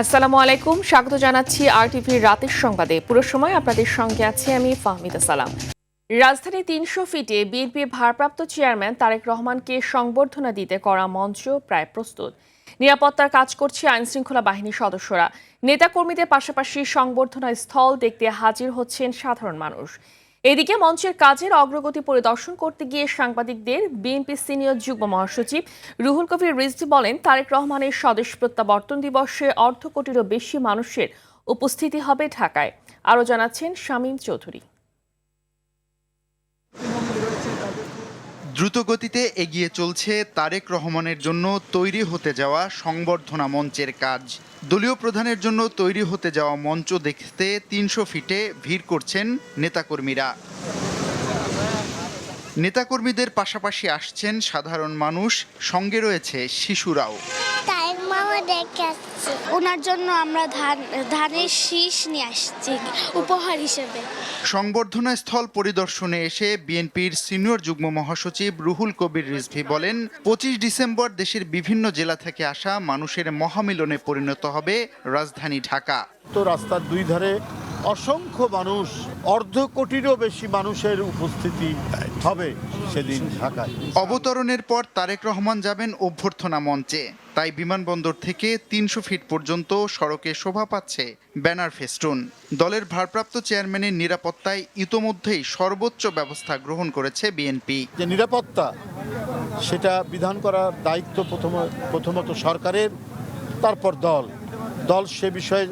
আসসালামু আলাইকুম, স্বাগত জানাচ্ছি আরটিভির রাতের সংবাদে। পুরো সময় আপনাদের সঙ্গে আছি আমি ফাহমিদা সালাম। রাজধানী ৩০০ ফিটে বিএনপির ভারপ্রাপ্ত চেয়ারম্যান তারেক রহমানকে সংবর্ধনা দিতে করা মঞ্চ প্রায় প্রস্তুত। নিরাপত্তার কাজ করছে আইনশৃঙ্খলা বাহিনীর সদস্যরা। নেতাকর্মীদের পাশাপাশি সংবর্ধনা স্থল দেখতে হাজির হচ্ছেন সাধারণ মানুষ। এদিকে মঞ্চের কাজের অগ্রগতি পরিদর্শন করতে গিয়ে সাংবাদিকদের বিএনপি সিনিয়র যুগ্ম মহাসচিব রুহুল কবির রিজভী বলেন, তারেক রহমানের স্বদেশ প্রত্যাবর্তন দিবসে অর্ধ কোটিরও বেশি মানুষের উপস্থিতি হবে ঢাকায়। আরও জানাচ্ছেন শামীম চৌধুরী। দ্রুতগতিতে এগিয়ে চলছে তারেক রহমানের জন্য তৈরি হতে যাওয়া সংবর্ধনা মঞ্চের কাজ। দলীয় প্রধানের জন্য তৈরি হতে যাওয়া মঞ্চ দেখতে ৩০০ ফিটে ভিড় করছেন নেতাকর্মীরা। নেতাকর্মীদের পাশাপাশি আসছেন সাধারণ মানুষ, সঙ্গে রয়েছে শিশুরাও। ওনার জন্য আমরা ধানের শীষ নিয়ে আসছি উপহার হিসেবে। সংবর্ধনা স্থল পরিদর্শনে এসে বিএনপির সিনিয়র যুগ্ম মহাসচিব রুহুল কবির রিজভী বলেন, ২৫ ডিসেম্বর দেশের বিভিন্ন জেলা থেকে আসা মানুষের মহামিলনে পরিণত হবে রাজধানী ঢাকা। তো রাস্তার দুই ধারে অসংখ্য মানুষ, অর্ধ কোটিরও বেশি মানুষের উপস্থিতি হবে সেদিন ঢাকায়। অবতরণের পর তারেক রহমান যাবেন অভ্যর্থনা মঞ্চে, তাই বিমানবন্দর থেকে ৩০০ ফিট পর্যন্ত সড়কে শোভা পাচ্ছে ব্যানার ফেস্টুন। দলের ভারপ্রাপ্ত চেয়ারম্যানের নিরাপত্তায় ইতোমধ্যেই সর্বোচ্চ ব্যবস্থা গ্রহণ করেছে বিএনপি। যে নিরাপত্তা সেটা বিধান করার দায়িত্ব প্রথমত সরকারের, তারপর দল সে বিষয়ে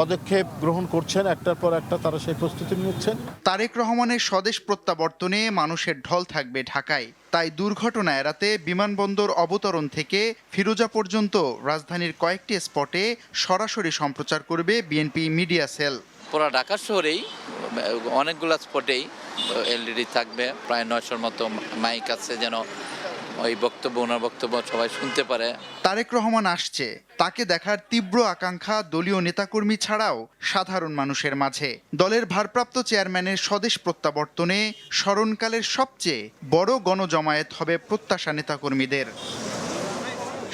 পদক্ষেপ গ্রহণ করছেন, একটার পর একটা তারা সেই প্রস্তুতি নিচ্ছেন। তারেক রহমানের স্বদেশ প্রত্যাবর্তনে মানুষের ঢল থাকবে ঢাকায়, তাই দুর্ঘটনা এড়াতে বিমানবন্দর অবতরণ থেকে ফিরোজা পর্যন্ত রাজধানীর কয়েকটি স্পটে সরাসরি সম্প্রচার করবে বিএনপি মিডিয়া সেল। পুরো ঢাকা শহরেই অনেকগুলো স্পটেই এলইডি থাকবে, প্রায় ৯০০ মতো মাইক আছে, যেন ওই ওনার বক্তব্য সবাই শুনতে পারে। তারেক রহমান আসছে, তাকে দেখার তীব্র আকাঙ্ক্ষা দলীয় নেতাকর্মী ছাড়াও সাধারণ মানুষের মাঝে। দলের ভারপ্রাপ্ত চেয়ারম্যানের স্বদেশ প্রত্যাবর্তনে স্মরণকালের সবচেয়ে বড় গণজমায়েত হবে প্রত্যাশা নেতাকর্মীদের।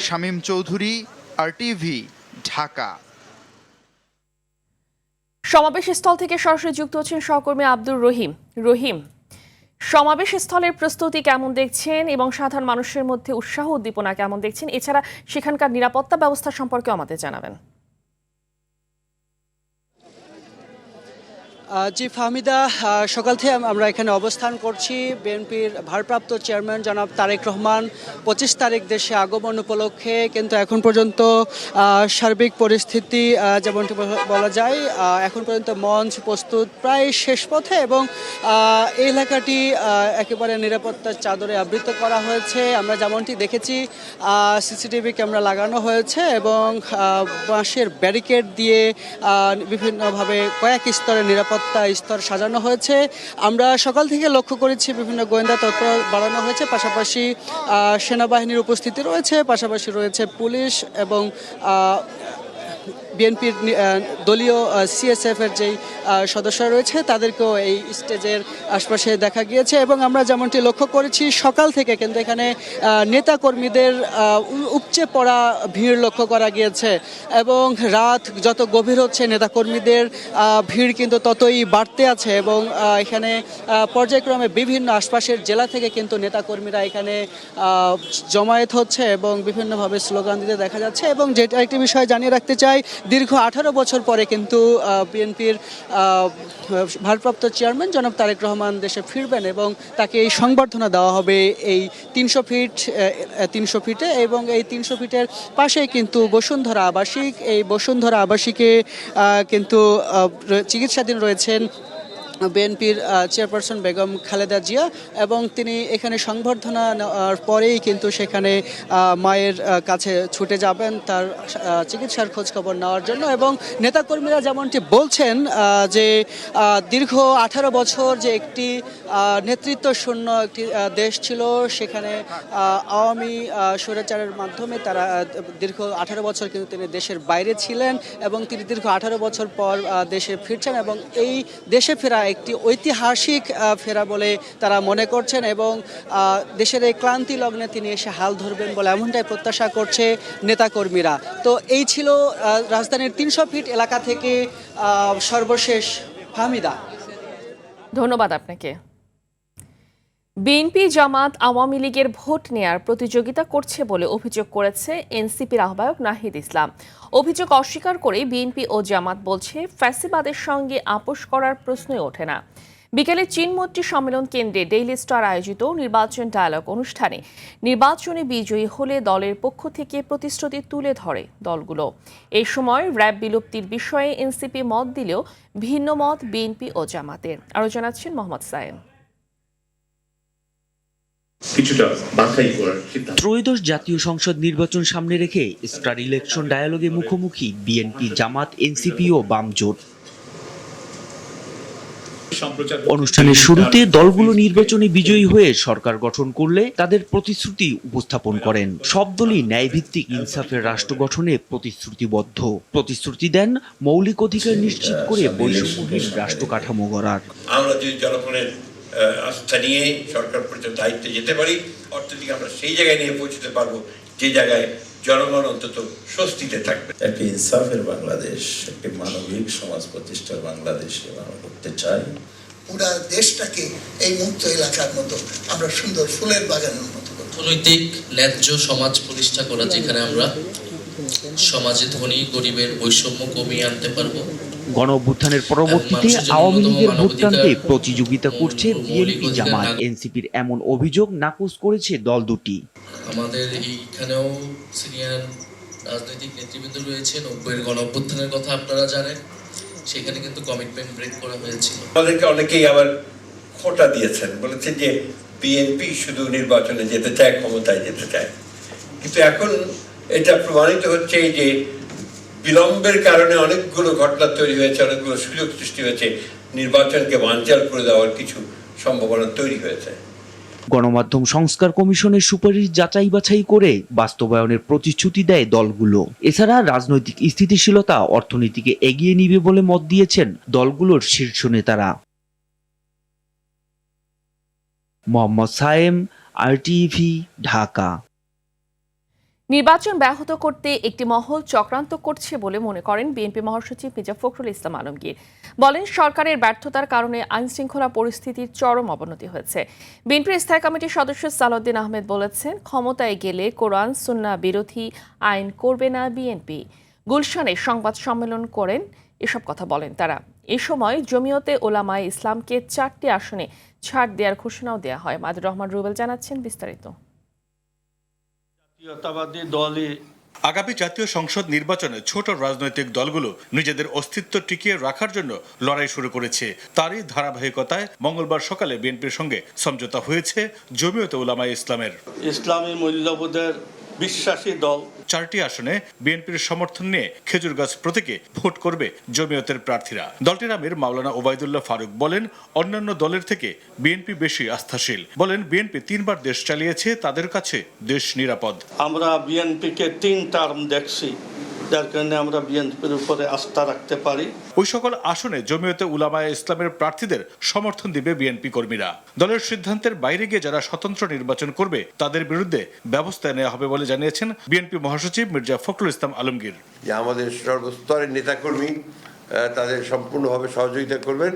শামীম চৌধুরী, আরটিভি, ঢাকা। সমাবেশ স্থল থেকে সরাসরি যুক্ত হচ্ছেন সহকর্মী আব্দুর রহিম। সমাবেশ স্থলের প্রস্তুতি কেমন দেখছেন এবং সাধারণ মানুষের মধ্যে উৎসাহ উদ্দীপনা কেমন দেখছেন? এছাড়া সেখানকার নিরাপত্তা ব্যবস্থা সম্পর্কে আমাদের জানাবেন। জি ফাহমিদা, সকাল থেকে আমরা এখানে অবস্থান করছি। বিএনপির ভারপ্রাপ্ত চেয়ারম্যান জনাব তারেক রহমান ২৫ তারিখ দেশে আগমন উপলক্ষে কিন্তু এখন পর্যন্ত সার্বিক পরিস্থিতি যেমনটি বলা যায়, এখন পর্যন্ত মঞ্চ প্রস্তুত প্রায় শেষ পথে এবং এই এলাকাটি একেবারে নিরাপত্তার চাদরে আবৃত করা হয়েছে। আমরা যেমনটি দেখেছি সিসিটিভি ক্যামেরা লাগানো হয়েছে এবং বাঁশের ব্যারিকেড দিয়ে বিভিন্নভাবে কয়েক স্তরের নিরাপত্তা স্তর সাজানো হয়েছে। আমরা সকাল থেকে লক্ষ্য করেছি বিভিন্ন গোয়েন্দা তৎপর বাড়ানো হয়েছে, পাশাপাশি সেনাবাহিনীর উপস্থিতি রয়েছে, পাশাপাশি রয়েছে পুলিশ এবং বিএনপির দলীয় সিএসএফ এর যেই সদস্যরা রয়েছে তাদেরকেও এই স্টেজের আশপাশে দেখা গিয়েছে এবং আমরা যেমনটি লক্ষ্য করেছি সকাল থেকে কিন্তু এখানে নেতাকর্মীদের উপচে পড়া ভিড় লক্ষ্য করা গিয়েছে এবং রাত যত গভীর হচ্ছে নেতাকর্মীদের ভিড় কিন্তু ততই বাড়তে আছে এবং এখানে পর্যায়ক্রমে বিভিন্ন আশপাশের জেলা থেকে কিন্তু নেতাকর্মীরা এখানে জমায়েত হচ্ছে এবং বিভিন্নভাবে স্লোগান দিতে দেখা যাচ্ছে। এবং যেটা একটি বিষয় জানিয়ে রাখতে চাই, দীর্ঘ 18 বছর পরে কিন্তু বিএনপির ভারপ্রাপ্ত চেয়ারম্যান জনাব তারেক রহমান দেশে ফিরবেন এবং তাকে এই সংবর্ধনা দেওয়া হবে এই 300 ফিটে এবং এই 300 ফিটের পাশেই কিন্তু বসুন্ধরা আবাসিক, এই বসুন্ধরা আবাসিকে কিন্তু চিকিৎসাধীন রয়েছেন বিএনপির চেয়ারপারসন বেগম খালেদা জিয়া এবং তিনি এখানে সংবর্ধনা নেওয়ার পরেই কিন্তু সেখানে মায়ের কাছে ছুটে যাবেন তার চিকিৎসার খোঁজখবর নেওয়ার জন্য। এবং নেতাকর্মীরা যেমনটি বলছেন যে দীর্ঘ 18 বছর যে একটি নেতৃত্ব শূন্য একটি দেশ ছিল, সেখানে আওয়ামী স্বৈরাচারের মাধ্যমে তারা দীর্ঘ 18 বছর কিন্তু তিনি দেশের বাইরে ছিলেন এবং তিনি দীর্ঘ 18 বছর পর দেশে ফিরছেন এবং এই দেশে ফেরা একটি ঐতিহাসিক ফেরা বলে তারা মনে করছেন এবং দেশের এই ক্লান্তি লগ্নে তিনি এসে হাল ধরবেন বলে এমনটাই প্রত্যাশা করছে নেতাকর্মীরা। তো এই ছিল রাজধানীর 300 ফিট এলাকা থেকে সর্বশেষ। ফাহমিদা, ধন্যবাদ আপনাকে। বিএনপি জামাত আওয়ামী লীগের ভোট নেয়ার প্রতিযোগিতা করছে বলে অভিযোগ করেছে এনসিপির আহ্বায়ক নাহিদ ইসলাম। অভিযোগ অস্বীকার করে বিএনপি ও জামাত বলছে ফ্যাসিবাদের সঙ্গে আপোষ করার প্রশ্নই ওঠে না। বিকেলে চীনমৈত্রী সম্মেলন কেন্দ্রে ডেইলি স্টার আয়োজিত নির্বাচন ডায়ালগ অনুষ্ঠানে নির্বাচনে বিজয়ী হলে দলের পক্ষ থেকে প্রতিশ্রুতি তুলে ধরে দলগুলো। এই সময় র্যাব বিলুপ্তির বিষয়ে এনসিপি মত দিলেও ভিন্ন মত বিএনপি ও জামাতের। আরও জানাচ্ছেন মোহাম্মদ সায়েম। ত্রয়োদশ জাতীয় সংসদ নির্বাচন সামনে রেখে স্টার ইলেকশন ডায়ালগে মুখোমুখি বিএনপি, জামাত, এনসিপি ও বাম জোট। অনুষ্ঠানের শুরুতে দলগুলো নির্বাচনে বিজয়ী হয়ে সরকার গঠন করলে তাদের প্রতিশ্রুতি উপস্থাপন করেন। সব দলই ন্যায়ভিত্তিক ইনসাফের রাষ্ট্র গঠনে প্রতিশ্রুতিবদ্ধ। প্রতিশ্রুতি দেন মৌলিক অধিকার নিশ্চিত করে বৈষম্যহীন রাষ্ট্র কাঠামো গড়ার। আমরা যদি জনগণের আস্থা নিয়ে সরকার পরিচালনার দায়িত্বে যেতে পারি, অর্থনীতি আমরা সেই জায়গায় নিয়ে পৌঁছতে পারবো যে জায়গায় জনগণ অন্তত স্বস্তিতে থাকবে। একটি ইনসাফের বাংলাদেশ, একটি মানবিক সমাজ প্রতিষ্ঠার বাংলাদেশে আমরা করতে চাই। পুরা দেশটাকে এই মুক্ত এলাকার মতো আমরা সুন্দর ফুলের বাগানের মতো অর্থনৈতিক ন্যায্য সমাজ প্রতিষ্ঠা করা, যেখানে আমরা সমাজে ধনী গরিবের বৈষম্য কমিয়ে আনতে পারবো। গণ অভ্যুত্থানের পরবর্তীতে আওয়ামী লীগের ভোট টানতে প্রতিযোগিতা করছে বিএনপি, জামাত। এনসিপির এমন অভিযোগ নাকচ করেছে দল দুটি। আমাদের এইখানেও সিনিয়র রাজনৈতিক নেতৃবৃন্দ রয়েছে। 90-এর গণ অভ্যুত্থানের কথা আপনারা জানেন, সেখানে কিন্তু কমিটমেন্ট ব্রেক করা হয়েছিল। আমাদেরকে অনেকেই আবার খোঁটা দিয়েছেন, বলেছেন যে বিএনপি শুধু নির্বাচনে যেতে চায়, ক্ষমতায় যেতে চায়। কিন্তু এখন এটা প্রমাণিত হচ্ছে যে বিলম্বের কারণে অনেকগুলো ঘটনা তৈরি হয়েছে, অনেকগুলো সুযোগ সৃষ্টি হয়েছে, নির্বাচনকে বানচাল করে দেওয়ার কিছু সম্ভাবনা তৈরি হয়েছে। গণমাধ্যম সংস্কার কমিশনের সুপারিশ যাচাই বাছাই করে বাস্তবায়নের প্রতিশ্রুতি দেয় দলগুলো। এছাড়া রাজনৈতিক স্থিতিশীলতা অর্থনীতিকে এগিয়ে নিবে বলে মত দিয়েছেন দলগুলোর শীর্ষ নেতারা। মোহাম্মদ সায়েম, আরটিভি, ঢাকা। নির্বাচন ব্যাহত করতে একটি মহল চক্রান্ত করছে বলে মনে করেন বিএনপি মহাসচিব মির্জা ফখরুল ইসলাম আলমগীর। বলেন, সরকারের ব্যর্থতার কারণে আইনশৃঙ্খলা পরিস্থিতির চরম অবনতি হয়েছে। বিএনপির স্থায়ী কমিটির সদস্য সালাউদ্দিন আহমেদ বলেছেন, ক্ষমতায় গেলে কোরআন সুন্নাহ বিরোধী আইন করবে না বিএনপি। গুলশানে সংবাদ সম্মেলন করেন এসব কথা বলেন তারা। এ সময় জমিয়তে ওলামায়ে ইসলামকে 4টি আসনে ছাড় দেওয়ার ঘোষণাও দেওয়া হয়। মাদুর রহমান রুবেল জানাচ্ছেন বিস্তারিত। আগামী জাতীয় সংসদ নির্বাচনে ছোট রাজনৈতিক দলগুলো নিজেদের অস্তিত্ব টিকিয়ে রাখার জন্য লড়াই শুরু করেছে। তারই ধারাবাহিকতায় মঙ্গলবার সকালে বিএনপির সঙ্গে সমঝোতা হয়েছে জমিয়তে উলামায়ে ইসলামের। ইসলামী মূল্যবোধের বিশ্বাসী দল 4টি আসনে বিএনপির সমর্থন নিয়ে খেজুরগাছ প্রতীকে ভোট করবে জমিয়তের প্রার্থীরা। দলটির আমির মাওলানা ওবায়দুল্লাহ ফারুক বলেন, অন্যান্য দলের থেকে বিএনপি বেশি আস্থাশীল। বলেন, বিএনপি 3বার দেশ চালিয়েছে, তাদের কাছে দেশ নিরাপদ। আমরা বিএনপিকে 3 টার্ম দেখছি, যার কারণে আমরা বিএনপির উপরে আস্থা রাখতে পারি। ওই সকল আসনে জমিয়তে উলামায়ে ইসলামের প্রার্থীদের সমর্থন দিবে বিএনপি কর্মীরা। দলের সিদ্ধান্তের বাইরে গিয়ে যারা স্বতন্ত্র নির্বাচন করবে তাদের বিরুদ্ধে ব্যবস্থা নেওয়া হবে বলে জানিয়েছেন বিএনপি মহাসচিব মির্জা ফখরুল ইসলাম আলমগীর। যে আমাদের সর্বস্তরের নেতাকর্মী তাদের সম্পূর্ণভাবে সহযোগিতা করবেন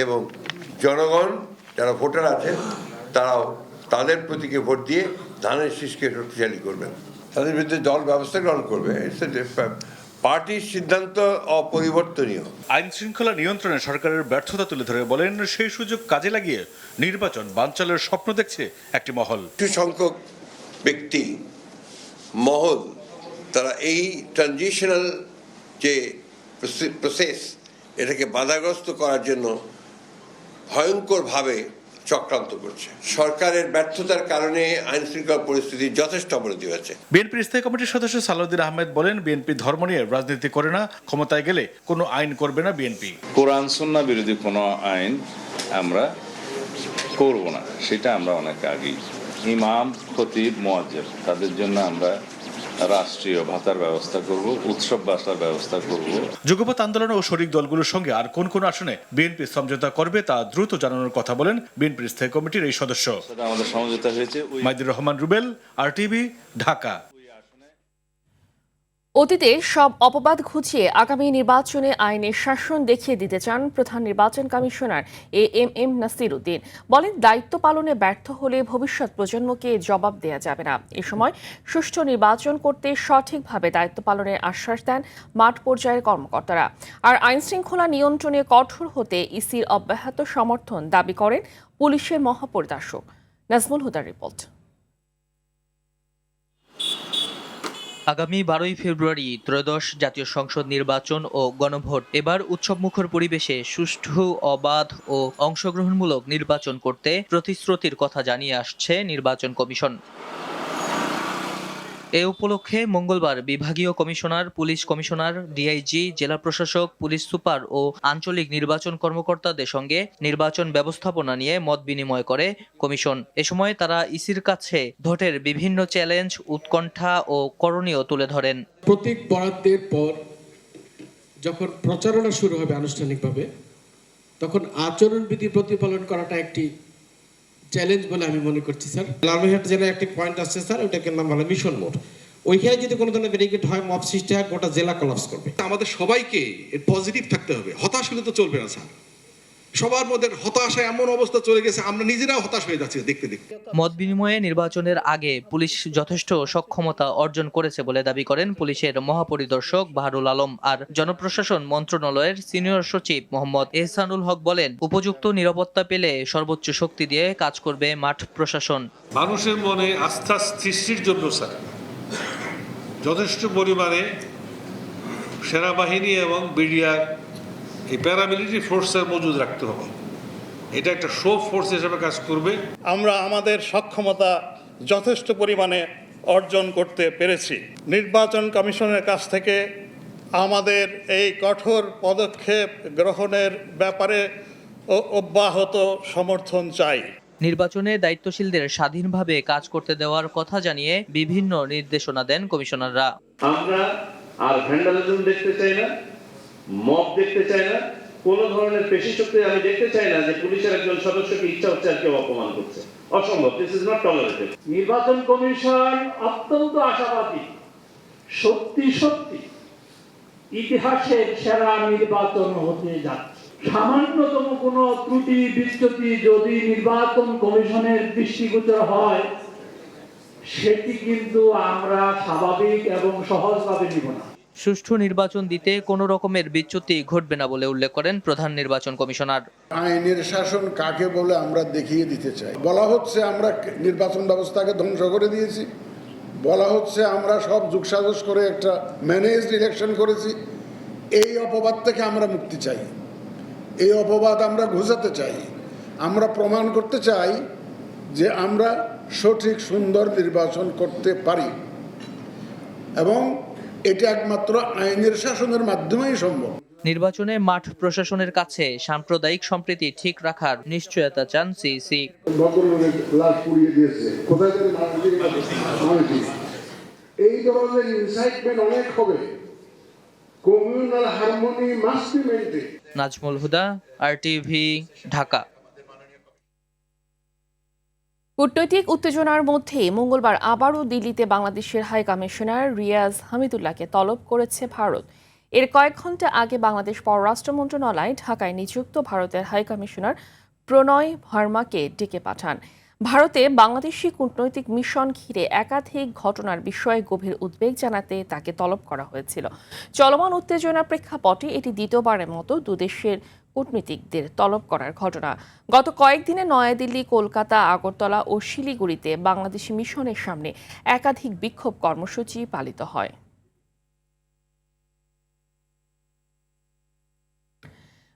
এবং জনগণ যারা ভোটার আছেন তারাও তাদের প্রতীকে ভোট দিয়ে ধানের শীষকে শক্তিশালী করবেন। তাদের বিরুদ্ধে দল ব্যবস্থা গ্রহণ করবে। পার্টির সিদ্ধান্ত অপরিবর্তনীয়। আইন শৃঙ্খলা নিয়ন্ত্রণে সরকারের ব্যর্থতা তুলে ধরে বলেন, সেই সুযোগ কাজে লাগিয়ে নির্বাচন বানচালের স্বপ্ন দেখছে একটি মহল। কিছু সংখ্যক ব্যক্তি মহল তারা এই ট্রানজিশনাল যে প্রসেস এটাকে বাধাগ্রস্ত করার জন্য ভয়ঙ্করভাবে চক্রান্ত করছে। সরকারের ব্যর্থতার কারণে আইন শৃঙ্খলা পরিস্থিতি যথেষ্ট অবনতি হয়েছে। বিএনপির স্থায়ী কমিটির সদস্য সালাউদ্দিন আহমেদ বলেন, বিএনপি ধর্ম নিয়ে রাজনীতি করে না, ক্ষমতায় গেলে কোনো আইন করবে না বিএনপি। কোরআন সুন্নাহ বিরোধী কোনো আইন আমরা করব না, সেটা আমরা অনেক আগেই ইমাম, খতিব, মুয়াজ্জিন তাদের জন্য আমরা রাষ্ট্রীয় ভাতার ব্যবস্থা করব, উৎসব ভাতার ব্যবস্থা করব। যুগপৎ আন্দোলন ও শরিক দলগুলোর সঙ্গে আর কোন কোন আসনে বিএনপি সমঝোতা করবে তা দ্রুত জানানোর কথা বলেন বিএনপির স্থায়ী কমিটির এই সদস্য। আমাদের সমঝোতা হয়েছে। মাইদুর রহমান রুবেল, RTV, ঢাকা। অতীতে সব অপবাদ ঘুচিয়ে আগামী নির্বাচনে আইনের শাসন দেখিয়ে দিতে চান প্রধান নির্বাচন কমিশনার AMM নাসির উদ্দিন। বলেন, দায়িত্ব পালনে ব্যর্থ হলে ভবিষ্যৎ প্রজন্মকে জবাব দেয়া যাবে না। এ সময় সুষ্ঠু নির্বাচন করতে সঠিকভাবে দায়িত্ব পালনের আশ্বাস দেন মাঠ পর্যায়ের কর্মকর্তারা। আর আইনশৃঙ্খলা নিয়ন্ত্রণে কঠোর হতে ইসির অব্যাহত সমর্থন দাবি করেন পুলিশের মহাপরিদর্শক। নাজমুল হুদার রিপোর্ট। আগামী 12ই ফেব্রুয়ারি ত্রয়োদশ জাতীয় সংসদ নির্বাচন ও গণভোট। এবার উৎসবমুখর পরিবেশে সুষ্ঠু, অবাধ ও অংশগ্রহণমূলক নির্বাচন করতে প্রতিশ্রুতির কথা জানিয়ে আসছে নির্বাচন কমিশন। এ উপলক্ষে মঙ্গলবার বিভাগীয় কমিশনার, পুলিশ কমিশনার, ডিআইজি, জেলা প্রশাসক, পুলিশ সুপার ও আঞ্চলিক নির্বাচন কর্মকর্তাদের সঙ্গে নির্বাচন ব্যবস্থাপনা নিয়ে মত বিনিময় করে কমিশন। এ সময় তারা ইসির কাছে ভোটের বিভিন্ন চ্যালেঞ্জ, উৎকণ্ঠা ও করণীয় তুলে ধরেন। প্রতীক বরাদ্দের পর যখন প্রচারণা শুরু হবে আনুষ্ঠানিকভাবে, তখন আচরণবিধি প্রতিপালন করাটা একটি চ্যালেঞ্জ বলে আমি মনে করছি স্যার। লালমনিরহাট জেলায় একটি পয়েন্ট আছে স্যার, ওইটাকে নাম বলে মিশন মোড়। ওইখানে যদি কোনো ধরনের ব্যারিকেড হয়, মব সৃষ্টি হয়, গোটা জেলা কলাপস করবে। আমাদের সবাইকে পজিটিভ থাকতে হবে, হতাশ হলে তো চলবে না স্যার। সবার মধ্যে হতাশা এমন অবস্থা চলে গেছে, আমরা নিজেরাও হতাশ হয়ে যাচ্ছি দেখতে দেখতে। মত বিনিময়ে নির্বাচনের আগে পুলিশ যথেষ্ট সক্ষমতা অর্জন করেছে বলে দাবি করেন পুলিশের মহাপরিদর্শক বাহারুল আলম। আর জনপ্রশাসন মন্ত্রণালয়ের সিনিয়র সচিব মোহাম্মদ এহসানুল হক বলেন, উপযুক্ত নিরাপত্তা পেলে সর্বোচ্চ শক্তি দিয়ে কাজ করবে মাঠ প্রশাসন। মানুষের মনে আস্থা সৃষ্টির জন্য স্যার যথেষ্ট পরিমাণে সেনাবাহিনী এবং বিডিআর, এই প্যারামিলিটারি ফোর্সের মজুদ রাখতে হবে। এটা একটা শো ফোর্স হিসেবে কাজ করবে। আমরা আমাদের সক্ষমতা যথেষ্ট পরিমাণে অর্জন করতে পেরেছি। নির্বাচন কমিশনের কাছ থেকে আমাদের এই কঠোর পদক্ষেপ গ্রহণের ব্যাপারে অব্যাহত সমর্থন চাই। নির্বাচনে দায়িত্বশীলদের স্বাধীনভাবে কাজ করতে দেওয়ার কথা জানিয়ে বিভিন্ন নির্দেশনা দেন কমিশনাররা। আমরা আর ভ্যান্ডালিজম দেখতে চাই না, মব দেখতে চাই না, কোনো ধরনের পেশি শক্তি আমি দেখতে চাই না যে পুলিশের একজন সদস্যকে ইচ্ছা হচ্ছে আর কেউ অপমান করছে। অসম্ভব, দিস ইজ নট টলারেটেড। নির্বাচন কমিশন অত্যন্ত আশাবাদী, সত্যি সত্যি ইতিহাসের সেরা নির্বাচন হতে যাচ্ছে। সামান্যতম কোনো ত্রুটি বিচ্যুতি যদি নির্বাচন কমিশনের দৃষ্টিগোচর হয়, সেটি কিন্তু আমরা স্বাভাবিক এবং সহজভাবে নিব না। সুষ্ঠু নির্বাচন দিতে কোনো রকমের বিচ্যুতি ঘটবে না বলে উল্লেখ করেন প্রধান নির্বাচন কমিশনার। আইনের শাসন কাকে বলে আমরা দেখিয়ে দিতে চাই। বলা হচ্ছে আমরা নির্বাচন ব্যবস্থাকে ধ্বংস করে দিয়েছি, বলা হচ্ছে আমরা সব যুগসাজশ করে একটা ম্যানেজড ইলেকশন করেছি। এই অপবাদ থেকে আমরা মুক্তি চাই, এই অপবাদ আমরা ঘুচাতে চাই। আমরা প্রমাণ করতে চাই যে আমরা সঠিক সুন্দর নির্বাচন করতে পারি এবং এটা একমাত্র আইনের শাসনের মাধ্যমেই সম্ভব। নির্বাচনে মাঠ প্রশাসনের কাছে সাম্প্রদায়িক সম্প্রীতি ঠিক রাখার নিশ্চয়তা চান সিইসি। এই ধরনের ইনসাইটমেন্ট অনেক হবে। Communal harmony must be maintain. Nazmul Huda, RTV, Dhaka. কূটনৈতিক উত্তেজনার মধ্যে মঙ্গলবার আবারও দিল্লিতে বাংলাদেশের হাই কমিশনার রিয়াজ হামিদুল্লাহকে তলব করেছে ভারত। এর কয়েক ঘন্টা আগে বাংলাদেশ পররাষ্ট্র মন্ত্রণালয় ঢাকায় নিযুক্ত ভারতের হাই কমিশনার প্রণয় ভার্মাকে ডেকে পাঠান। ভারতে বাংলাদেশি কূটনৈতিক মিশন ঘিরে একাধিক ঘটনার বিষয়ে গভীর উদ্বেগ জানাতে তাকে তলব করা হয়েছিল। চলমান উত্তেজনার প্রেক্ষাপটে এটি দ্বিতীয়বারের মতো দুদেশের কূটনীতিকদের তলব করার ঘটনা। গত কয়েকদিনে নয়াদিল্লি, কলকাতা, আগরতলা ও শিলিগুড়িতে বাংলাদেশি মিশনের সামনে একাধিক বিক্ষোভ কর্মসূচি পালিত হয়।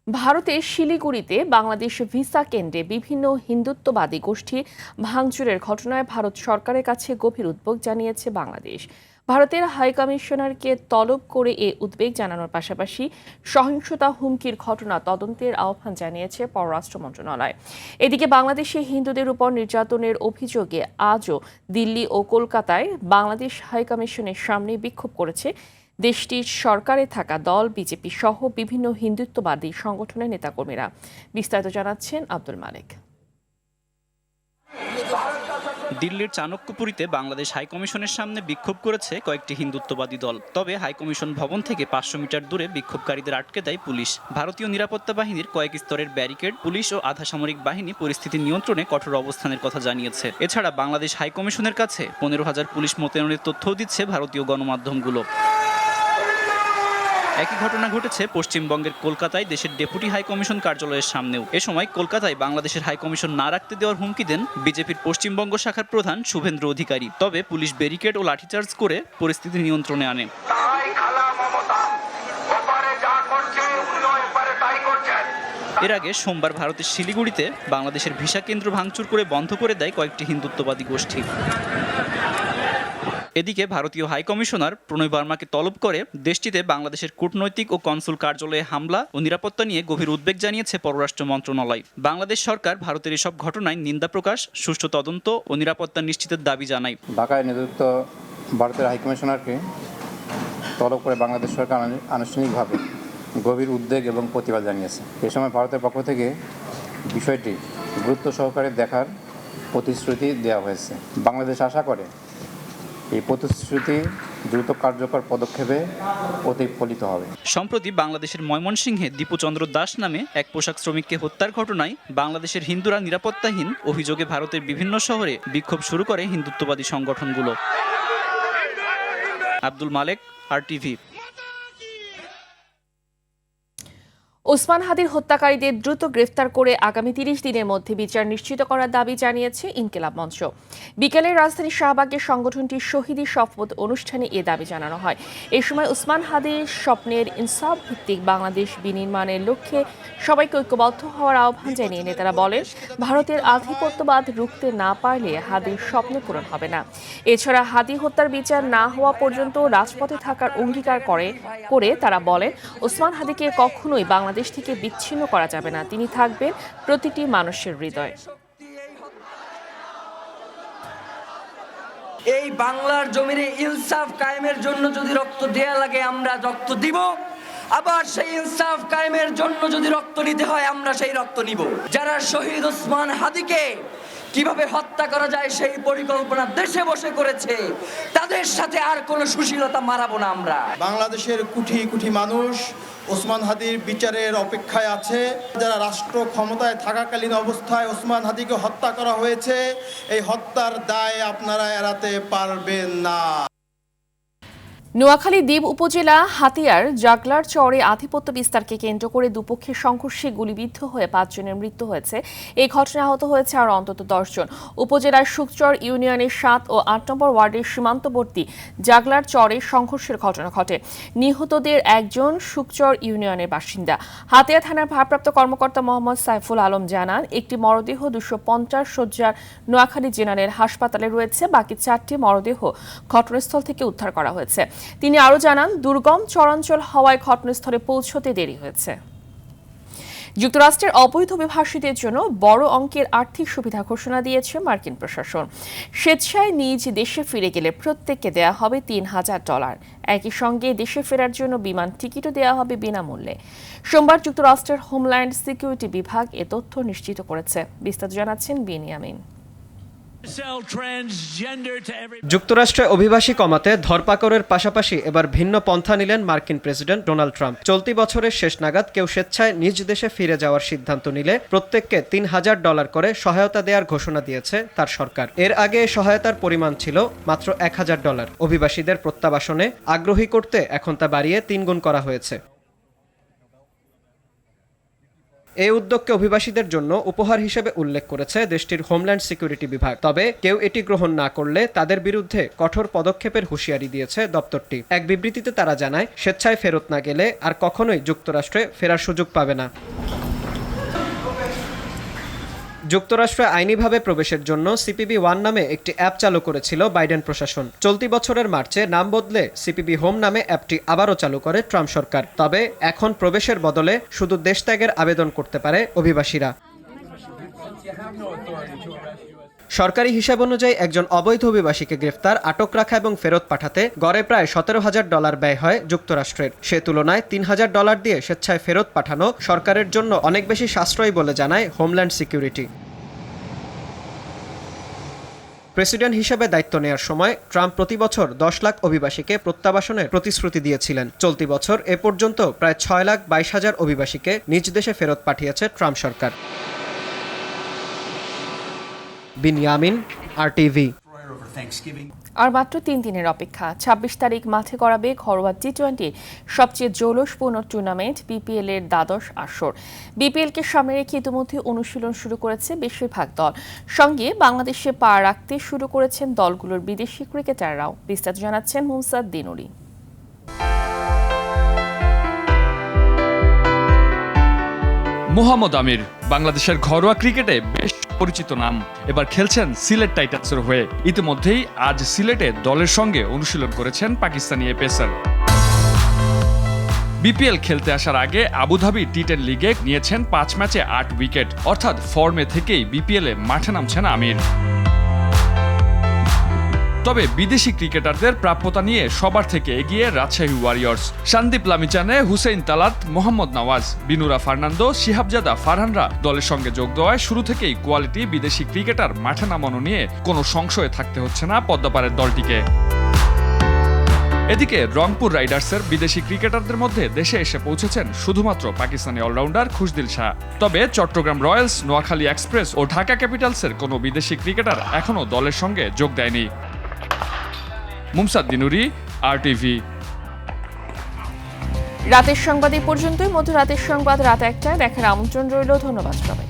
ভারতের শিলিগুড়িতে বাংলাদেশ ভিসা কেন্দ্রে বিভিন্ন হিন্দুত্ববাদী গোষ্ঠী ভাঙচুরের ঘটনায় ভারত সরকারের কাছে গভীর উদ্বেগ জানিয়েছে বাংলাদেশ। ভারতের হাইকমিশনারকে তলব করে এ উদ্বেগ জানানোর পাশাপাশি সহিংসতা হুমকির ঘটনা তদন্তের আহ্বান জানিয়েছে পররাষ্ট্র মন্ত্রণালয়। এদিকে বাংলাদেশে হিন্দুদের উপর নির্যাতনের অভিযোগে আজও দিল্লি ও কলকাতায় বাংলাদেশ হাইকমিশনের সামনে বিক্ষোভ করেছে দেশটির সরকারে থাকা দল বিজেপি সহ বিভিন্ন হিন্দুত্ববাদী সংগঠনের নেতাকর্মীরা। বিস্তারিত জানাচ্ছেন আব্দুল মালেক। দিল্লির চাণক্যপুরীতে বাংলাদেশ হাইকমিশনের সামনে বিক্ষোভ করেছে কয়েকটি হিন্দুত্ববাদী দল। তবে হাইকমিশন ভবন থেকে 500 মিটার দূরে বিক্ষোভকারীদের আটকে দেয় পুলিশ। ভারতীয় নিরাপত্তা বাহিনীর কয়েক স্তরের ব্যারিকেড, পুলিশ ও আধা সামরিক বাহিনী পরিস্থিতি নিয়ন্ত্রণে কঠোর অবস্থানের কথা জানিয়েছে। এছাড়া বাংলাদেশ হাইকমিশনের কাছে 15,000 পুলিশ মোতায়েনের তথ্যও দিচ্ছে ভারতীয় গণমাধ্যমগুলো। একই ঘটনা ঘটেছে পশ্চিমবঙ্গের কলকাতায় দেশের ডেপুটি হাইকমিশন কার্যালয়ের সামনেও। এ সময় কলকাতায় বাংলাদেশের হাইকমিশন না রাখতে দেওয়ার হুমকি দেন বিজেপির পশ্চিমবঙ্গ শাখার প্রধান শুভেন্দ্র অধিকারী। তবে পুলিশ ব্যারিকেড ও লাঠিচার্জ করে পরিস্থিতি নিয়ন্ত্রণে আনে। এর আগে সোমবার ভারতের শিলিগুড়িতে বাংলাদেশের ভিসা কেন্দ্র ভাঙচুর করে বন্ধ করে দেয় কয়েকটি হিন্দুত্ববাদী গোষ্ঠী। এদিকে ভারতীয় হাইকমিশনার প্রণয় বার্মাকে তলব করে দেশটিতে বাংলাদেশের কূটনৈতিক ও কনসুল কার্যালয়ে হামলা ও নিরাপত্তা নিয়ে গভীর উদ্বেগ জানিয়েছে পররাষ্ট্র মন্ত্রণালয়। বাংলাদেশ সরকার ভারতের এসব ঘটনায় নিন্দা প্রকাশ, সুষ্ঠু তদন্ত ও নিরাপত্তা নিশ্চিতের দাবি জানায়। ঢাকায় নিযুক্ত ভারতের হাইকমিশনারকে তলব করে বাংলাদেশ সরকার আনুষ্ঠানিকভাবে গভীর উদ্বেগ এবং প্রতিবাদ জানিয়েছে। এ সময় ভারতের পক্ষ থেকে বিষয়টি গুরুত্ব সহকারে দেখার প্রতিশ্রুতি দেওয়া হয়েছে। বাংলাদেশ আশা করে এই প্রতিশ্রুতি দ্রুত কার্যকর পদক্ষেপে প্রতিফলিত হবে। সম্প্রতি বাংলাদেশের ময়মনসিংহে দীপুচন্দ্র দাস নামে এক পোশাক শ্রমিককে হত্যার ঘটনায় বাংলাদেশের হিন্দুরা নিরাপত্তাহীন অভিযোগে ভারতের বিভিন্ন শহরে বিক্ষোভ শুরু করে হিন্দুত্ববাদী সংগঠনগুলো। আব্দুল মালেক, RTV। ওসমান হাদির হত্যাকারীদের দ্রুত গ্রেফতার করে আগামী 30 দিনের মধ্যে বিচার নিশ্চিত করার দাবি জানিয়েছে ইনকিলাব মঞ্চ। বিকেলে রাজধানীর শাহবাগে সংগঠনটির শহীদী শপথ অনুষ্ঠানে এ দাবি জানানো হয়। এ সময় ওসমান হাদির স্বপ্নের ইনসাফ ভিত্তিক বাংলাদেশ বিনির্মাণের লক্ষ্যে সবাইকে ঐক্যবদ্ধ হওয়ার আহ্বান জানিয়ে নেতারা বলেন, ভারতের আধিপত্যবাদ রুখতে না পারলে হাদির স্বপ্ন পূরণ হবে না। এছাড়া হাদি হত্যার বিচার না হওয়া পর্যন্ত রাজপথে থাকার অঙ্গীকার করে তারা বলেন, ওসমান হাদিকে কখনোই বাংলাদেশ থেকে বিচ্ছিন্ন করা যাবে না। তিনি থাকবেন প্রতিটি মানুষের হৃদয়ে। এই বাংলার জমিনে ইনসাফ কায়েমের জন্য যদি রক্ত দেয়া লাগে আমরা রক্ত দিব, আবার সেই ইনসাফ কায়েমের জন্য যদি রক্ত নিতে হয় আমরা সেই রক্ত নিব। যারা শহীদ ওসমান হাদিকে কিভাবে হত্যা করা যায় সেই পরিকল্পনা দেশে বসে করেছে, তাদের সাথে আর কোনো সুশীলতা মারাবো না আমরা। বাংলাদেশের কোটি কোটি মানুষ ওসমান হাদির বিচারের অপেক্ষায় আছে। যারা রাষ্ট্র ক্ষমতায় থাকাকালীন অবস্থায় ওসমান হাদিকে হত্যা করা হয়েছে, এই হত্যার দায় আপনারা এড়াতে পারবেন না। নোয়াখালী দ্বীপ উপজেলা হাতিয়ার জাগলার চরে আধিপত্য বিস্তারকে কেন্দ্র করে দুপক্ষের সংঘর্ষে গুলিবিদ্ধ হয়ে 5 জনের মৃত্যু হয়েছে। এই ঘটনায় আহত হয়েছে আরও অন্তত 10 জন। উপজেলার শুকচর ইউনিয়নের 7 ও 8 নম্বর ওয়ার্ডের সীমান্তবর্তী জাগলার চরে সংঘর্ষের ঘটনা ঘটে। নিহতদের একজন শুকচর ইউনিয়নের বাসিন্দা। হাতিয়া থানার ভারপ্রাপ্ত কর্মকর্তা মোহাম্মদ সাইফুল আলম জানান, একটি মরদেহ 250 শয্যার নোয়াখালী জেনারেল হাসপাতালে রয়েছে। বাকি 4টি মরদেহ ঘটনাস্থল থেকে উদ্ধার করা হয়েছে। তিনি আরও জানান, দুর্গম চরাঞ্চল হওয়ায় ঘটনাস্থলে পৌঁছতে দেরি হয়েছে। যুক্তরাষ্ট্রের অবৈধ অভিবাসীদের জন্য বড় অঙ্কের আর্থিক সুবিধা ঘোষণা দিয়েছে মার্কিন প্রশাসন। স্বেচ্ছায় নিজ দেশে ফিরে গেলে প্রত্যেককে দেয়া হবে $3,000। একই সঙ্গে দেশে ফেরার জন্য বিমান টিকিটও দেওয়া হবে বিনামূল্যে। সোমবার যুক্তরাষ্ট্রের হোমল্যান্ড সিকিউরিটি বিভাগ এ তথ্য নিশ্চিত করেছে। বিস্তারিত জানাচ্ছেন বিনিয়ামিন। যুক্তরাষ্ট্রে অভিবাসী কমাতে ধরপাকড়ের পাশাপাশি এবার ভিন্ন পন্থা নিলেন মার্কিন প্রেসিডেন্ট ডোনাল্ড ট্রাম্প। চলতি বছরের শেষ নাগাদ কেউ স্বেচ্ছায় নিজ দেশে ফিরে যাওয়ার সিদ্ধান্ত নিলে প্রত্যেককে $3,000 করে সহায়তা দেওয়ার ঘোষণা দিয়েছে তার সরকার। এর আগে সহায়তার পরিমাণ ছিল মাত্র $1,000। অভিবাসীদের প্রত্যাবাসনে আগ্রহী করতে এখন তা বাড়িয়ে 3 গুণ করা হয়েছে। এই উদ্যোগকে অভিবাসীদের জন্য উপহার হিসেবে উল্লেখ করেছে দেশটির হোমল্যান্ড সিকিউরিটি বিভাগ। তবে কেউ এটি গ্রহণ না করলে তাদের বিরুদ্ধে কঠোর পদক্ষেপের হুঁশিয়ারি দিয়েছে দপ্তরটি। এক বিবৃতিতে তারা জানায়, স্বেচ্ছায় ফেরত না গেলে আর কখনোই যুক্তরাষ্ট্রে ফেরার সুযোগ পাবে না। যুক্তরাষ্ট্রে আইনিভাবে প্রবেশের জন্য সিপিবি 1 নামে একটি অ্যাপ চালু করেছিল বাইডেন প্রশাসন। চলতি বছরের মার্চে নাম বদলে সিপিবি হোম নামে অ্যাপটি আবারও চালু করে ট্রাম্প সরকার। তবে এখন প্রবেশের বদলে শুধু দেশত্যাগের আবেদন করতে পারে অভিবাসীরা। সরকারি হিসাব অনুযায়ী একজন অবৈধ অভিবাসীকে গ্রেফতার, আটক রাখা এবং ফেরত পাঠাতে গড়ে প্রায় $17,000 ব্যয় হয় যুক্তরাষ্ট্রের। সে তুলনায় $3,000 দিয়ে স্বেচ্ছায় ফেরত পাঠানো সরকারের জন্য অনেক বেশি সাশ্রয়ী বলে জানায় হোমল্যান্ড সিকিউরিটি। প্রেসিডেন্ট হিসেবে দায়িত্ব নেওয়ার সময় ট্রাম্প প্রতি বছর 10 লাখ অভিবাসীকে প্রত্যাবাসনের প্রতিশ্রুতি দিয়েছিলেন। চলতি বছর এ পর্যন্ত প্রায় 6,22,000 অভিবাসীকে নিজ দেশে ফেরত পাঠিয়েছে ট্রাম্প সরকার। বিনিয়ামিন, RTV। আর মাত্র 3 দিনের অপেক্ষা। 26 তারিখ মাঠে গড়াবে ঘরোয়া টি-20 সবচেয়ে জৌলসপূর্ণ টুর্নামেন্ট BPL এর দ্বাদশ আসর। BPL-কে সামনে রেখে ইতিমধ্যে অনুশীলন শুরু করেছে বেশিরভাগ দল। সঙ্গে বাংলাদেশে পা রাখতে শুরু করেছেন দলগুলোর বিদেশি ক্রিকেটাররাও। বিস্তারিত জানাচ্ছেন মুমসাদ দিনুরি। মোহাম্মদ আমির বাংলাদেশের ঘরোয়া ক্রিকেটে বেশ পরিচিত নাম। এবার খেলছেন সিলেট টাইটান্সের হয়ে। ইতিমধ্যেই আজ সিলেটে দলের সঙ্গে অনুশীলন করেছেন পাকিস্তানি এ পেসার। BPL খেলতে আসার আগে আবুধাবি টি10 লিগে নিয়েছেন 5 ম্যাচে 8 উইকেট। অর্থাৎ ফর্মে থেকেই BPL-এ মাঠে নামছেন আমির। তবে বিদেশি ক্রিকেটারদের প্রাপ্যতা নিয়ে সবার থেকে এগিয়ে রাজশাহী ওয়ারিয়র্স। সন্দীপ লামিচানে, হুসেইন তালাত, মোহাম্মদ নওয়াজ, বিনুরা ফার্নান্দো, শিহাবজাদা ফারহানরা দলের সঙ্গে যোগ দেওয়ায় শুরু থেকেই কোয়ালিটি বিদেশি ক্রিকেটার মাঠে নামানো নিয়ে কোনো সংশয়ে থাকতে হচ্ছে না পদ্মাপাড়ের দলটিকে। এদিকে রংপুর রাইডার্সের বিদেশি ক্রিকেটারদের মধ্যে দেশে এসে পৌঁছেছেন শুধুমাত্র পাকিস্তানি অলরাউন্ডার খুশদিল শাহ। তবে চট্টগ্রাম রয়্যালস, নোয়াখালী এক্সপ্রেস ও ঢাকা ক্যাপিটালসের কোনো বিদেশি ক্রিকেটার এখনও দলের সঙ্গে যোগ দেয়নি। মুমসাদ দিনুরি, RTV। রাতের সংবাদ এই পর্যন্তই। মধ্যরাতের সংবাদ রাত 1টায় দেখার আমন্ত্রণ রইল। ধন্যবাদ সবাই।